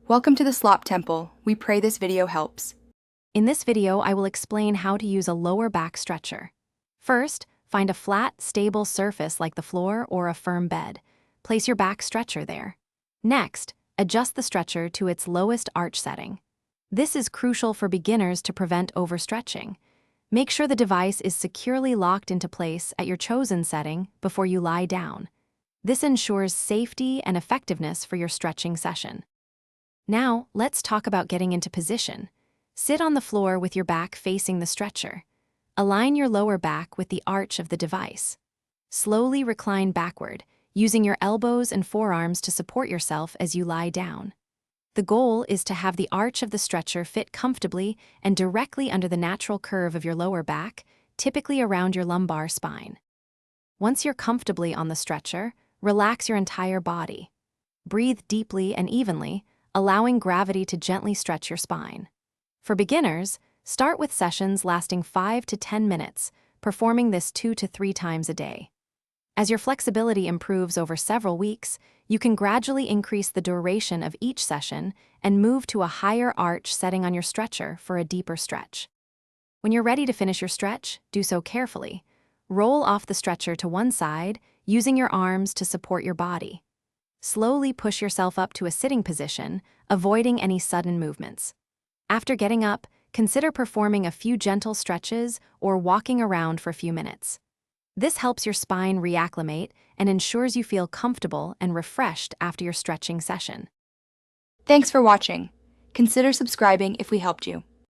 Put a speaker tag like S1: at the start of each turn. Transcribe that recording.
S1: Welcome to the Slop Temple. We pray this video helps.
S2: In this video, I will explain how to use a lower back stretcher. First, find a flat, stable surface like the floor or a firm bed. Place your back stretcher there. Next, adjust the stretcher to its lowest arch setting. This is crucial for beginners to prevent overstretching. Make sure the device is securely locked into place at your chosen setting before you lie down. This ensures safety and effectiveness for your stretching session. Now, let's talk about getting into position. Sit on the floor with your back facing the stretcher. Align your lower back with the arch of the device. Slowly recline backward, using your elbows and forearms to support yourself as you lie down. The goal is to have the arch of the stretcher fit comfortably and directly under the natural curve of your lower back, typically around your lumbar spine. Once you're comfortably on the stretcher, relax your entire body. Breathe deeply and evenly, allowing gravity to gently stretch your spine. For beginners, start with sessions lasting 5 to 10 minutes, performing this 2 to 3 times a day. As your flexibility improves over several weeks, you can gradually increase the duration of each session and move to a higher arch setting on your stretcher for a deeper stretch. When you're ready to finish your stretch, do so carefully. Roll off the stretcher to one side, using your arms to support your body. Slowly push yourself up to a sitting position, avoiding any sudden movements. After getting up, consider performing a few gentle stretches or walking around for a few minutes. This helps your spine reacclimate and ensures you feel comfortable and refreshed after your stretching session.
S1: Thanks for watching. Consider subscribing if we helped you.